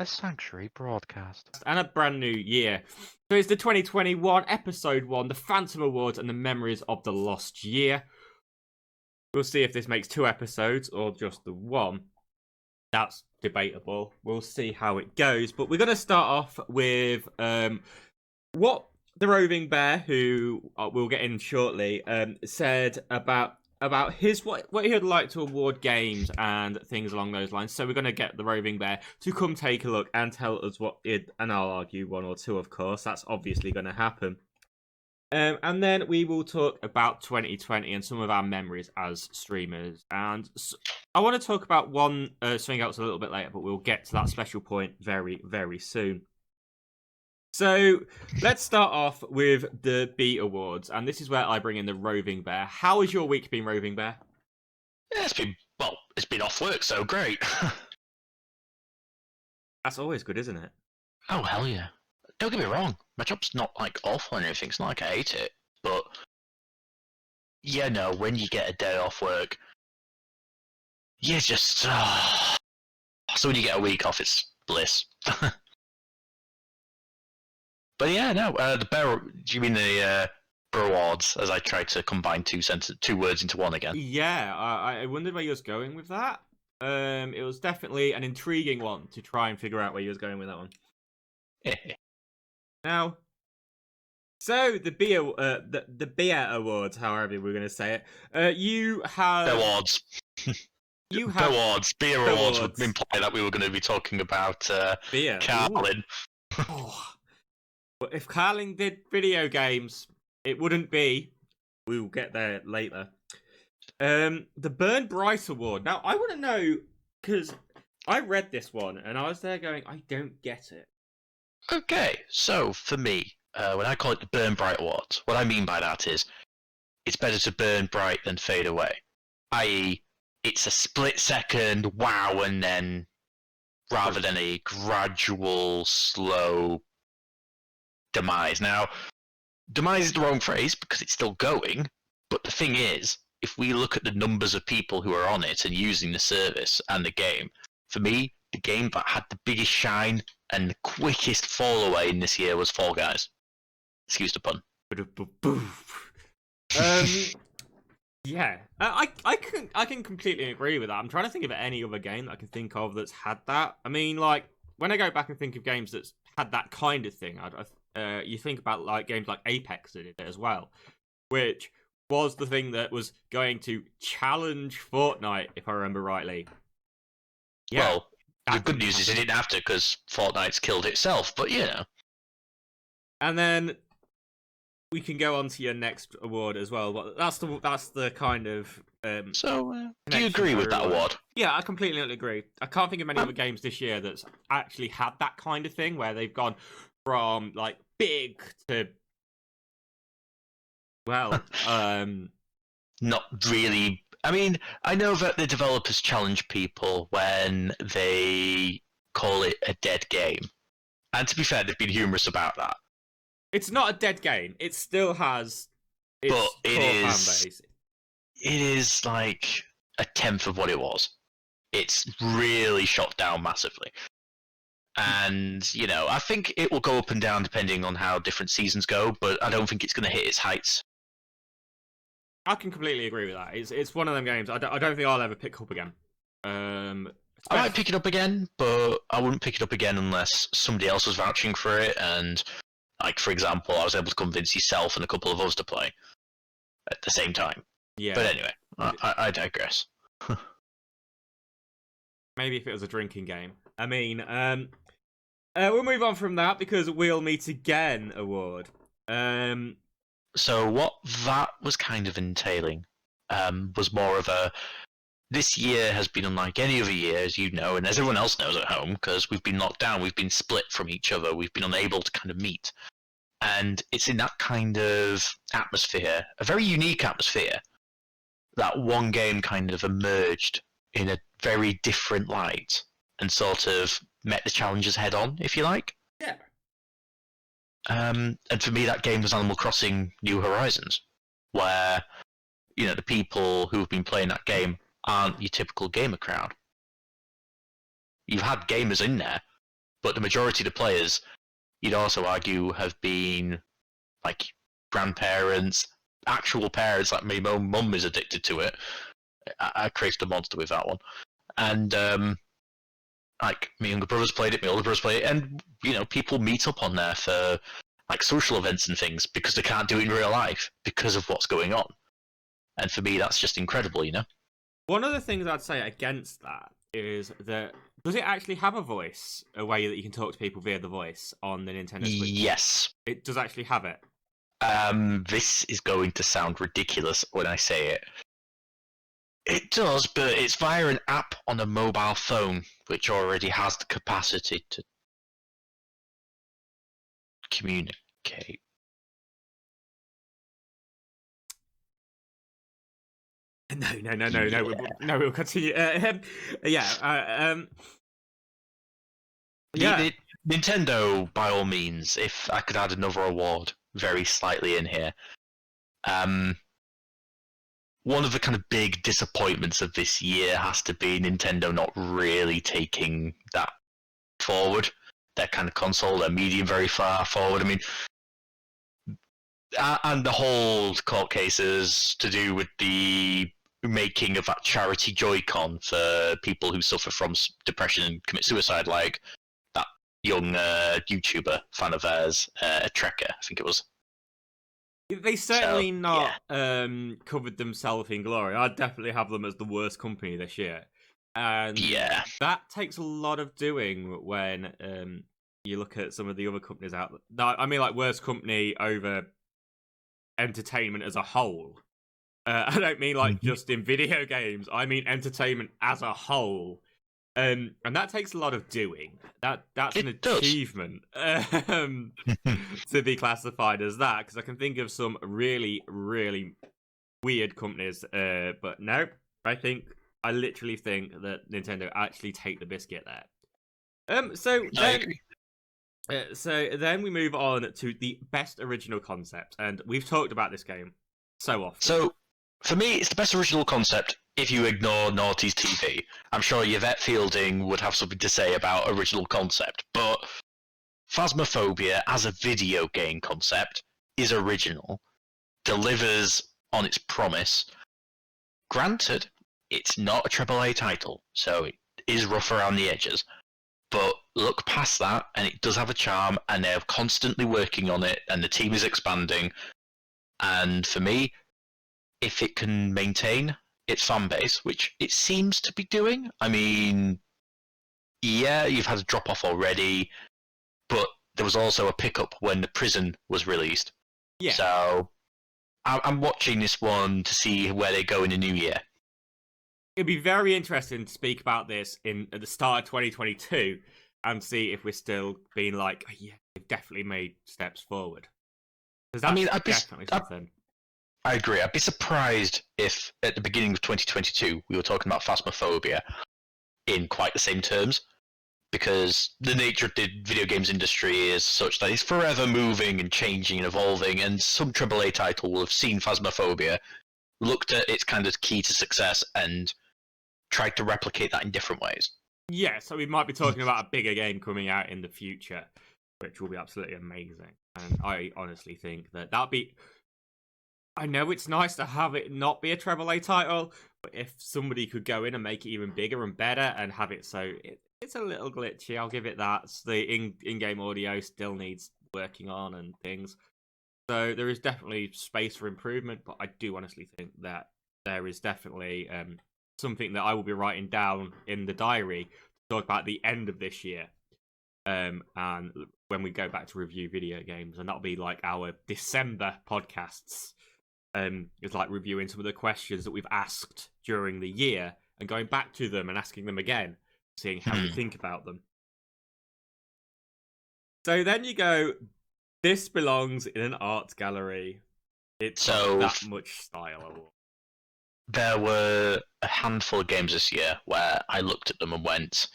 A Sanctuary broadcast. And a brand new year. So it's the 2021 Episode 1, the Phantom Awards and the Memories of the Lost Year. We'll see if this makes 2 episodes or just the 1. That's debatable. We'll see how it goes. But we're going to start off with what the Roving Bear, who we'll get in shortly, said about his what he would like to award games and things along those lines. So we're going to get the Roving Bear to come take a look and tell us what it, and I'll argue 1 or 2, of course. That's obviously going to happen. And then we will talk about 2020 and some of our memories as streamers. And I want to talk about something else a little bit later, but we'll get to that special point very, very soon. So let's start off with the B Awards, and this is where I bring in the Roving Bear. How has your week been, Roving Bear? Yeah, it's been off work, so great. That's always good, isn't it? Oh, hell yeah. Don't get me wrong, my job's not, awful or anything, it's not like I hate it, but... Yeah, no, when you get a day off work, you just... So when you get a week off, it's bliss. But yeah, no, the Bear... Do you mean the Bear Awards, as I tried to combine two words into one again? Yeah, I wondered where you was going with that. It was definitely an intriguing one to try and figure out where you was going with that one. Now, so the Beer Awards, however we're going to say it, you have... Awards. You have... Awards. Beer Awards would imply that we were going to be talking about beer. Carlin. Oh. But if Carling did video games, it wouldn't be. We'll get there later. The Burn Bright Award. Now, I want to know, because I read this one, and I was there going, I don't get it. Okay, so for me, when I call it the Burn Bright Awards, what I mean by that is, it's better to burn bright than fade away. I.e., it's a split-second wow, and then, rather than a gradual, slow demise. Now, demise is the wrong phrase because it's still going, but the thing is, if we look at the numbers of people who are on it and using the service and the game, for me, the game that had the biggest shine and the quickest fall away in this year was Fall Guys. Excuse the pun. Yeah, I can completely agree with that. I'm trying to think of any other game that I can think of that's had that. I mean, like, when I go back and think of games that's had that kind of thing, you think about games like Apex that did it as well, which was the thing that was going to challenge Fortnite, if I remember rightly. Yeah, well, the good news is it didn't have to because Fortnite's killed itself, but you know. And then we can go on to your next award as well. But that's the kind of. So, do you agree with that award? Yeah, I completely agree. I can't think of many other games this year that's actually had that kind of thing where they've gone from big to not really. I mean, I know that the developers challenge people when they call it a dead game, and to be fair, they've been humorous about that. It's not a dead game. It still has its core fan base. It is like a tenth of what it was. It's really shot down massively. And, you know, I think it will go up and down depending on how different seasons go, but I don't think it's going to hit its heights. I can completely agree with that. It's one of them games I don't think I'll ever pick up again. I might pick it up again, but I wouldn't pick it up again unless somebody else was vouching for it, and, for example, I was able to convince yourself and a couple of us to play at the same time. Yeah. But anyway, I digress. Maybe if it was a drinking game. I mean, we'll move on from that because We'll Meet Again award. So what that was kind of entailing was more of a... This year has been unlike any other year, as you know, and as everyone else knows at home, because we've been locked down, we've been split from each other, we've been unable to kind of meet. And it's in that kind of atmosphere, a very unique atmosphere, that one game kind of emerged in a very different light and sort of met the challenges head on, if you like. Yeah. And for me, that game was Animal Crossing New Horizons, where, you know, the people who have been playing that game aren't your typical gamer crowd. You've had gamers in there, but the majority of the players, you'd also argue, have been like grandparents, actual parents. Like my own mum is addicted to it. I created a monster with that one, and like my younger brothers played it, my older brothers played it, and people meet up on there for like social events and things because they can't do it in real life because of what's going on. And for me, that's just incredible, One of the things I'd say against that is that does it actually have a voice, a way that you can talk to people via the voice on the Nintendo Switch? Yes. It does actually have it. This is going to sound ridiculous when I say it. It does, but it's via an app on a mobile phone, which already has the capacity to communicate. No. We'll continue. Nintendo, by all means, if I could add another award very slightly in here. One of the kind of big disappointments of this year has to be Nintendo not really taking that forward. Their kind of console, their medium very far forward. I mean, and the whole court cases to do with the making of that charity Joy-Con for people who suffer from depression and commit suicide, like that young YouTuber fan of theirs, Trekker, I think it was. They certainly covered themselves in glory. I'd definitely have them as the worst company this year. And that takes a lot of doing when you look at some of the other companies out there. I mean, like, worst company over entertainment as a whole. I don't mean like just in video games. I mean entertainment as a whole. And that takes a lot of doing. That's an achievement to be classified as that, because I can think of some really, really weird companies. But no, I literally think that Nintendo actually take the biscuit there. So then we move on to the best original concept, and we've talked about this game so often. So for me, it's the best original concept. If you ignore Naughty's TV, I'm sure Yvette Fielding would have something to say about original concept, but Phasmophobia as a video game concept is original, delivers on its promise. Granted, it's not a AAA title, so it is rough around the edges, but look past that, and it does have a charm, and they're constantly working on it, and the team is expanding, and for me, if it can maintain its fan base, which it seems to be doing. I mean, yeah, you've had a drop off already, but there was also a pickup when the Prison was released. Yeah. So I'm watching this one to see where they go in the new year. It'd be very interesting to speak about this at the start of 2022 and see if we're still being like, yeah, we've definitely made steps forward. Because definitely something. I agree. I'd be surprised if at the beginning of 2022 we were talking about Phasmophobia in quite the same terms, because the nature of the video games industry is such that it's forever moving and changing and evolving, and some AAA title will have seen Phasmophobia, looked at its kind of key to success, and tried to replicate that in different ways. Yeah, so we might be talking about a bigger game coming out in the future, which will be absolutely amazing. And I honestly think that'd be... I know it's nice to have it not be a AAA title, but if somebody could go in and make it even bigger and better and have it so it's a little glitchy, I'll give it that. The in-game audio still needs working on and things. So there is definitely space for improvement, but I do honestly think that there is definitely something that I will be writing down in the diary to talk about at the end of this year. And when we go back to review video games, and that'll be like our December podcasts. It's like reviewing some of the questions that we've asked during the year and going back to them and asking them again, seeing how we think about them. So then you go, this belongs in an art gallery. It's got that much style. There were a handful of games this year where I looked at them and went,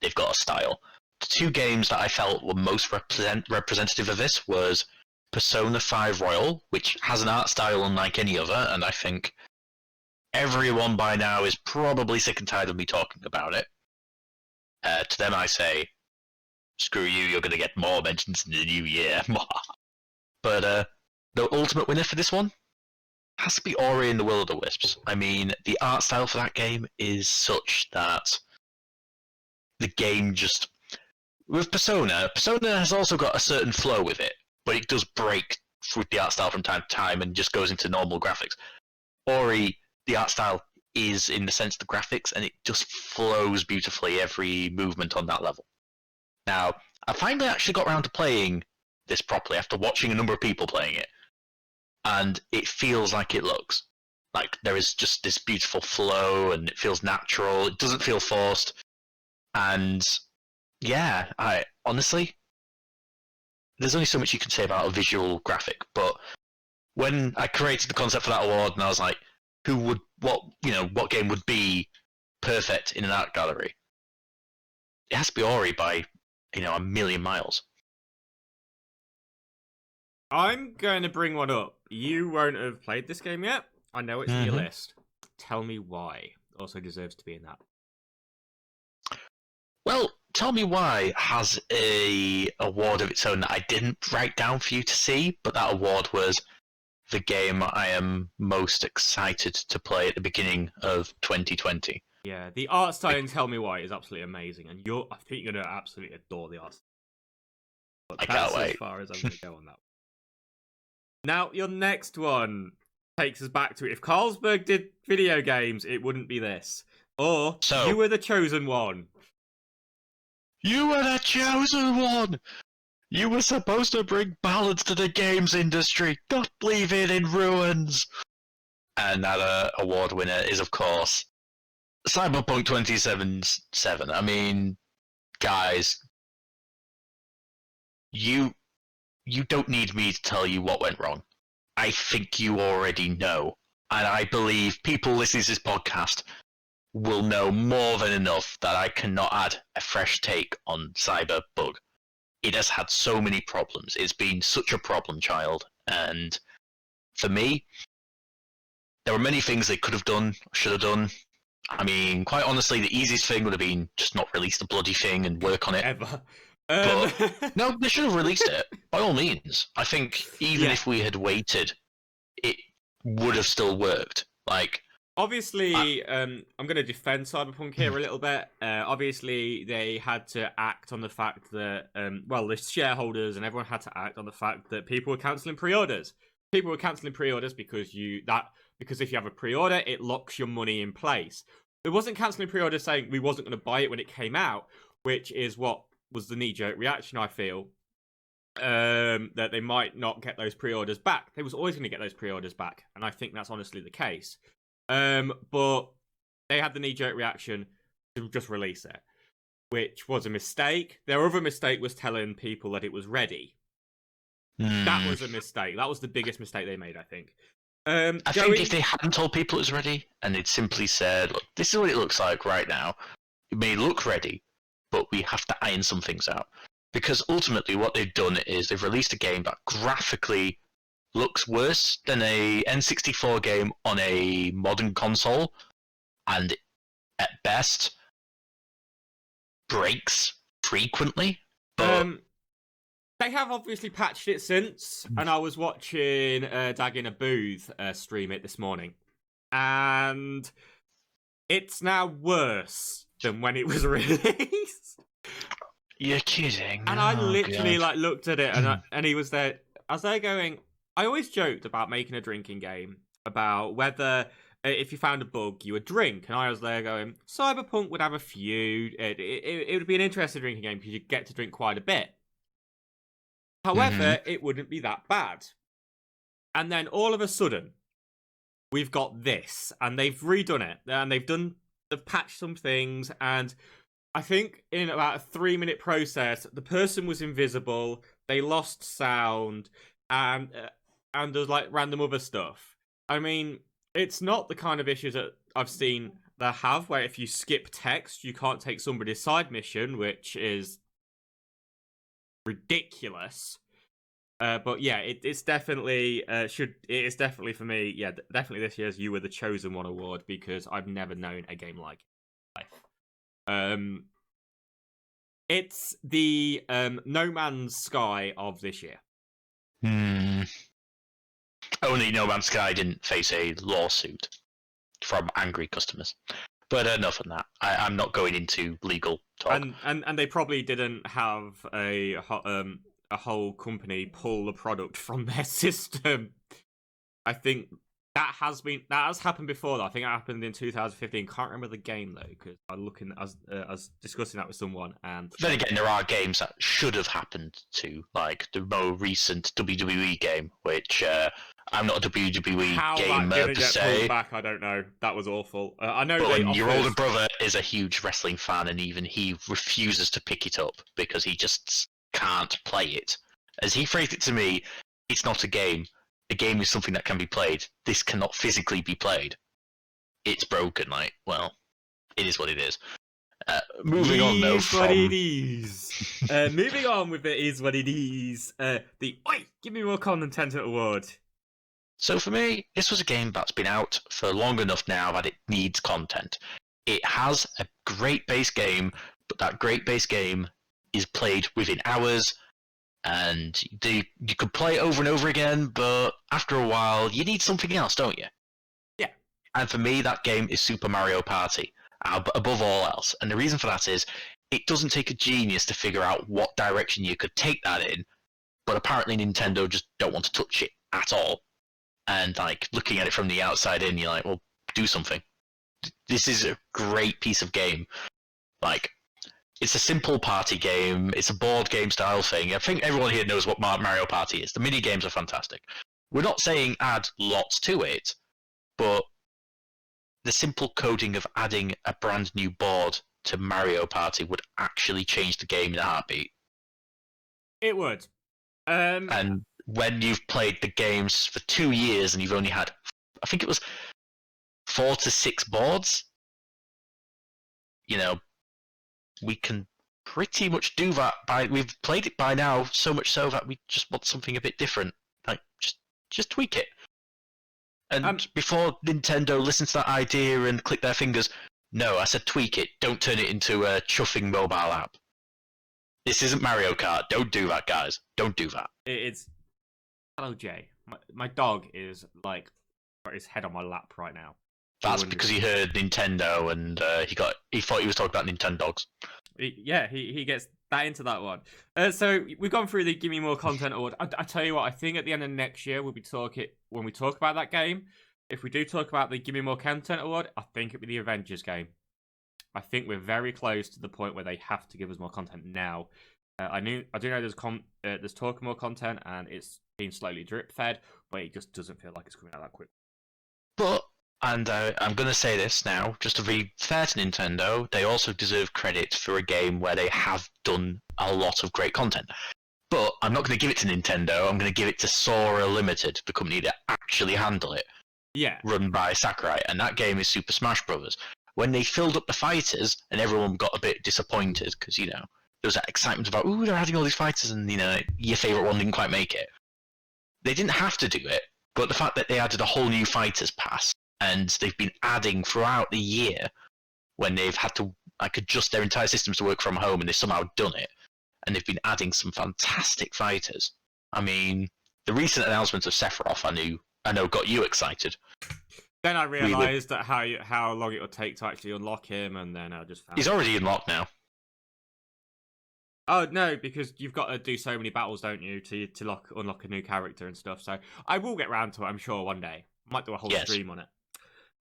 they've got a style. The two games that I felt were most representative of this was Persona 5 Royal, which has an art style unlike any other, and I think everyone by now is probably sick and tired of me talking about it. To them I say, screw you, you're going to get more mentions in the new year. But the ultimate winner for this one has to be Ori and the Will of the Wisps. I mean, the art style for that game is such that the game just... With Persona has also got a certain flow with it, but it does break with the art style from time to time and just goes into normal graphics. Ori, the art style is in the sense of the graphics, and it just flows beautifully every movement on that level. Now, I finally actually got around to playing this properly after watching a number of people playing it, and it feels like it looks. Like there is just this beautiful flow, and it feels natural. It doesn't feel forced, and yeah, I honestly, there's only so much you can say about a visual graphic, but when I created the concept for that award, and I was like, what game would be perfect in an art gallery? It has to be Ori by, a million miles. I'm going to bring one up. You won't have played this game yet. I know it's in your list. Tell me why it also deserves to be in that. Well, Tell Me Why has a award of its own that I didn't write down for you to see, but that award was the game I am most excited to play at the beginning of 2020. Yeah, the art style in Tell Me Why is absolutely amazing, and I think you're going to absolutely adore the art style. But I can't wait. As far as I'm going to go on that. Now, your next one takes us back to it. If Carlsberg did video games, it wouldn't be this. Or, You Were the Chosen One. You were the chosen one! You were supposed to bring balance to the games industry, not leave it in ruins! And that award winner is, of course, Cyberpunk 2077. I mean, guys, you don't need me to tell you what went wrong. I think you already know. And I believe people listening to this podcast will know more than enough that I cannot add a fresh take on Cyberbug. It has had so many problems. It's been such a problem child. And for me, there were many things they could have done, should have done. I mean, quite honestly, the easiest thing would have been just not release the bloody thing and work on it. Ever. But no, they should have released it, by all means. I think even if we had waited, it would have still worked. Like, obviously, I'm going to defend Cyberpunk here a little bit. Obviously, they had to act on the fact that, the shareholders and everyone had to act on the fact that people were cancelling pre-orders. People were cancelling pre-orders because if you have a pre-order, it locks your money in place. It wasn't cancelling pre-orders saying we wasn't going to buy it when it came out, which is what was the knee-jerk reaction, I feel. That they might not get those pre-orders back. They was always going to get those pre-orders back, and I think that's honestly the case. But they had the knee-jerk reaction to just release it, which was a mistake. Their other mistake was telling people that it was ready. That was a mistake. That was the biggest mistake they made, I think. I think if they hadn't told people it was ready, and they'd simply said, look, this is what it looks like right now. It may look ready, but we have to iron some things out. Because ultimately what they've done is they've released a game that graphically looks worse than a N64 game on a modern console, and at best breaks frequently. But they have obviously patched it since, and I was watching Daggin Booth stream it this morning, and it's now worse than when it was released. You're kidding. And I literally looked at it, and he was there. I was there going, I always joked about making a drinking game, about whether if you found a bug, you would drink. And I was there going, Cyberpunk would have a few. It would be an interesting drinking game because you'd get to drink quite a bit. However, it wouldn't be that bad. And then all of a sudden, we've got this, and they've redone it, and they've patched some things, and I think in about a 3-minute process, the person was invisible, they lost sound, and there's random other stuff. I mean, it's not the kind of issues that I've seen that have, where if you skip text, you can't take somebody's side mission, which is ridiculous. But yeah, it's definitely it is definitely for me. Yeah, definitely this year's You Were the Chosen One award, because I've never known a game like it in my life. It's the No Man's Sky of this year. Only No Man's Sky didn't face a lawsuit from angry customers. But enough on that. I'm not going into legal talk. And they probably didn't have a whole company pull the product from their system. I think that has happened before. Though. I think it happened in 2015. Can't remember the game though, because I was discussing that with someone. And then again, there are games that should have happened to, like the more recent WWE game, which I'm not a WWE how gamer that didn't per get se. pulled back, I don't know. That was awful. I know. But They when your offers- older brother is a huge wrestling fan, and even he refuses to pick it up because he just can't play it. As he phrased it to me, it's not a game. A game is something that can be played. This cannot physically be played. It's broken. Like, well, it is what it is. Moving on though Is what it is. Moving on with it is what it is. The Oi! Give me more content award. So for me, this was a game that's been out for long enough now that it needs content. It has a great base game, but that great base game is played within hours, and you could play it over and over again, but after a while, you need something else, don't you? Yeah. And for me, that game is Super Mario Party, above all else. And the reason for that is, it doesn't take a genius to figure out what direction you could take that in, but apparently Nintendo just don't want to touch it at all. And like looking at it from the outside in, you're like, well, do something. This is a great piece of game. Like, it's a simple party game. It's a board game style thing. I think everyone here knows what Mario Party is. The mini games are fantastic. We're not saying add lots to it, but the simple coding of adding a brand new board to Mario Party would actually change the game in a heartbeat. It would. And when you've played the games for 2 years and you've only had, I think it was 4 to 6 boards, you know, we can pretty much do that we've played it by now, so much so that we just want something a bit different. Like, just tweak it. And before Nintendo listen to that idea and click their fingers, no, I said tweak it. Don't turn it into a chuffing mobile app. This isn't Mario Kart. Don't do that, guys. Don't do that. It's hello, Jay. My dog is like got his head on my lap right now. That's because he heard Nintendo and he thought he was talking about Nintendogs. He gets that into that one. So we've gone through the Give Me More Content award. I tell you what, I think at the end of next year when we talk about that game, if we do talk about the Give Me More Content award, I think it'll be the Avengers game. I think we're very close to the point where they have to give us more content now. I do know there's talk of more content and it's being slowly drip fed, but it just doesn't feel like it's coming out that quick. But, and I'm going to say this now, just to be fair to Nintendo, they also deserve credit for a game where they have done a lot of great content. But I'm not going to give it to Nintendo, I'm going to give it to Sora Limited, the company that actually handle it. Yeah. Run by Sakurai, and that game is Super Smash Bros. When they filled up the fighters, and everyone got a bit disappointed, because, you know, there was that excitement about, ooh, they're adding all these fighters, and, you know, your favourite one didn't quite make it. They didn't have to do it, but the fact that they added a whole new fighters pass, and they've been adding throughout the year, when they've had to like adjust their entire systems to work from home, and they've somehow done it, and they've been adding some fantastic fighters. I mean, the recent announcement of Sephiroth, I know got you excited. Then I realised that how long it would take to actually unlock him, and then I just found He's already unlocked now. Oh no, because you've got to do so many battles, don't you, to unlock a new character and stuff. So I will get round to it, I'm sure, one day. Might do a whole stream on it.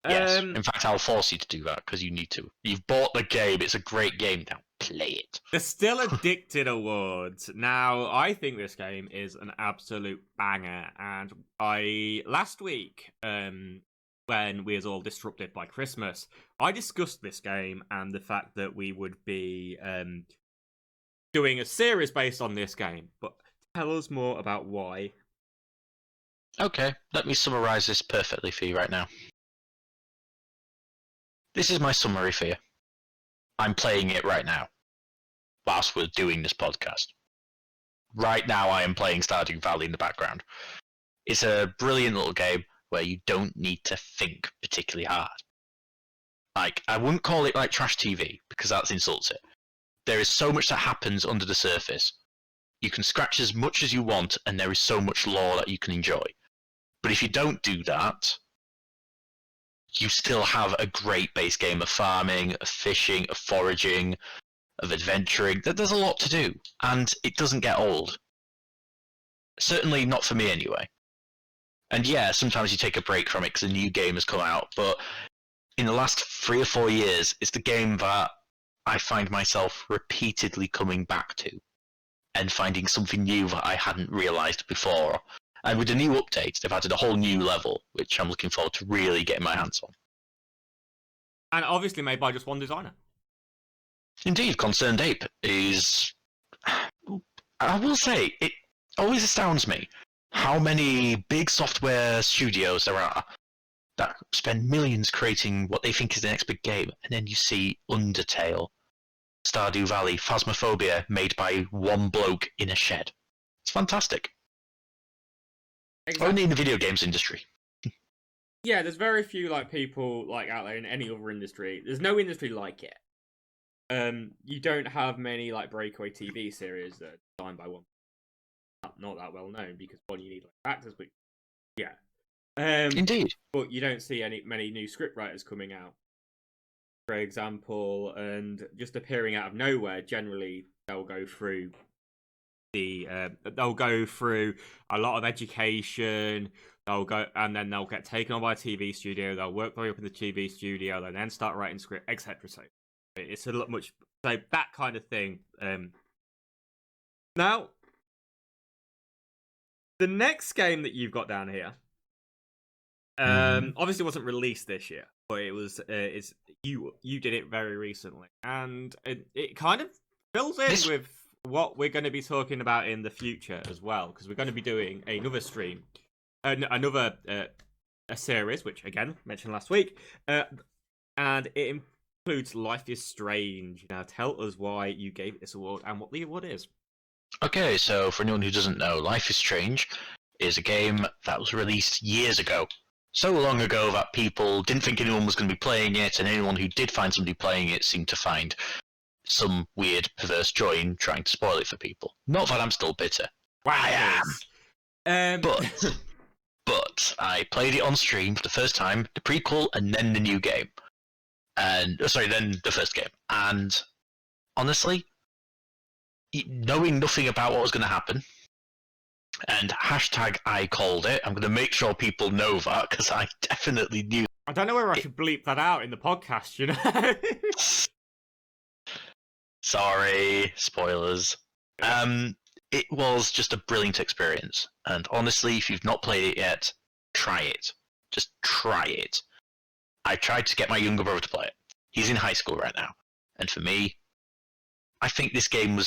Yes. In fact, I'll force you to do that because you need to. You've bought the game. It's a great game. Now play it. The Still Addicted Awards. Now, I think this game is an absolute banger. And last week, when we was all disrupted by Christmas, I discussed this game and the fact that we would be doing a series based on this game. But tell us more about why. Okay, let me summarize this perfectly for you right now. This is my summary for you. I'm playing it right now, whilst we're doing this podcast. Right now I am playing Stardew Valley in the background. It's a brilliant little game where you don't need to think particularly hard. Like, I wouldn't call it like trash TV, because that insults it. There is so much that happens under the surface. You can scratch as much as you want, and there is so much lore that you can enjoy. But if you don't do that, you still have a great base game of farming, of fishing, of foraging, of adventuring. There's a lot to do, and it doesn't get old. Certainly not for me, anyway. And yeah, sometimes you take a break from it because a new game has come out, but in the last 3 or 4 years, it's the game that I find myself repeatedly coming back to and finding something new that I hadn't realised before. And with the new update, they've added a whole new level, which I'm looking forward to really getting my hands on. And obviously made by just one designer. Indeed, Concerned Ape is... I will say, it always astounds me how many big software studios there are that spend millions creating what they think is the next big game, and then you see Undertale, Stardew Valley, Phasmophobia made by one bloke in a shed. It's fantastic. Exactly. Only in the video games industry. Yeah, there's very few like people like out there in any other industry. There's no industry like it. You don't have many like breakaway TV series that are designed by one. Not that well known because one, you need like actors, but yeah. Indeed. But you don't see many new scriptwriters coming out, for example, and just appearing out of nowhere. Generally, they'll go through a lot of education. They'll go and then they'll get taken on by a TV studio. They'll work their way up in the TV studio, and then start writing script, etc. So it's a lot much so that kind of thing. Now, the next game that you've got down here. Obviously wasn't released this year, but it was. You did it very recently, and it kind of fills in with what we're going to be talking about in the future as well, because we're going to be doing another stream, another a series, which again mentioned last week, and it includes Life is Strange. Now, tell us why you gave it this award and what the award is. Okay, so for anyone who doesn't know, Life is Strange is a game that was released years ago. So long ago that people didn't think anyone was going to be playing it, and anyone who did find somebody playing it seemed to find some weird, perverse joy in trying to spoil it for people. Not that I'm still bitter. Wow, I am. But I played it on stream for the first time, the prequel, and then the new game. And then the first game. And honestly, knowing nothing about what was going to happen, and hashtag I called it. I'm going to make sure people know that, because I definitely knew. I don't know whether I should bleep that out in the podcast, you know? Sorry, spoilers. It was just a brilliant experience. And honestly, if you've not played it yet, try it. Just try it. I tried to get my younger brother to play it. He's in high school right now. And for me, I think this game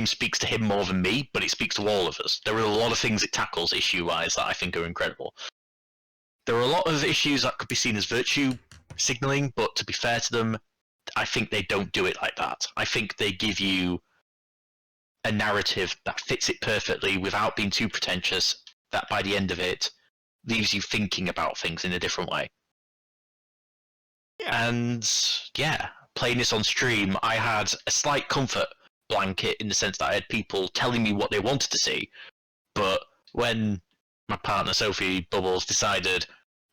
speaks to him more than me, but it speaks to all of us. There are a lot of things it tackles issue-wise that I think are incredible. There are a lot of issues that could be seen as virtue signaling, but to be fair to them, I think they don't do it like that. I think they give you a narrative that fits it perfectly without being too pretentious, that by the end of it leaves you thinking about things in a different way. Yeah. And yeah, playing this on stream, I had a slight comfort blanket in the sense that I had people telling me what they wanted to see, but when my partner Sophie Bubbles decided,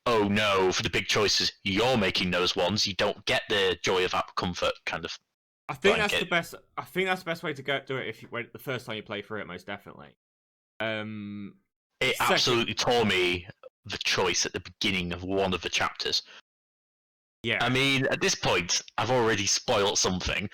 oh no, for the big choices you're making those ones, you don't get the joy of that comfort kind of I think blanket. that's the best way to do it if you went the first time you play through it, most definitely. It absolutely tore me the choice at the beginning of one of the chapters. Yeah. I mean, at this point, I've already spoiled something.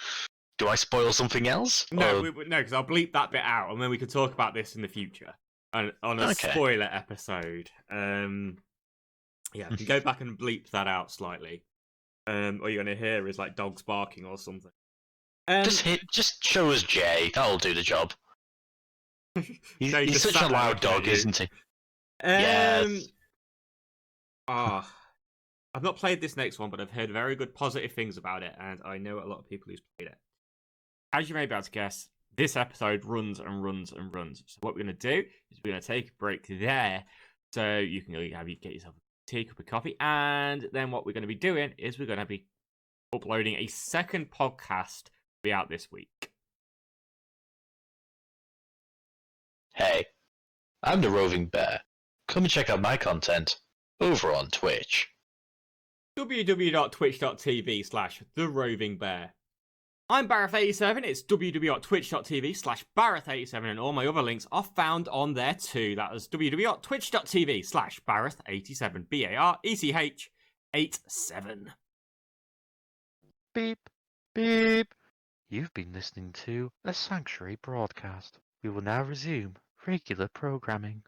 Do I spoil something else? No, no, because I'll bleep that bit out, and then we can talk about this in the future on a spoiler episode. Yeah, we can go back and bleep that out slightly. All you're gonna hear is like dogs barking or something. Just show us Jay. That'll do the job. He's such a loud dog, isn't he? Yes. I've not played this next one, but I've heard very good positive things about it, and I know a lot of people who's played it. As you may be able to guess, this episode runs and runs and runs. So what we're going to do is we're going to take a break there, so you can get yourself a tea, cup of coffee, and then what we're going to be doing is we're going to be uploading a second podcast to be out this week. Hey, I'm the Roving Bear. Come and check out my content over on Twitch. www.twitch.tv/therovingbear. I'm Barrett87, it's www.twitch.tv/Barrett87, and all my other links are found on there too. That is www.twitch.tv/Barrett87, BARECH87. Beep, beep. You've been listening to a Sanctuary broadcast. We will now resume regular programming.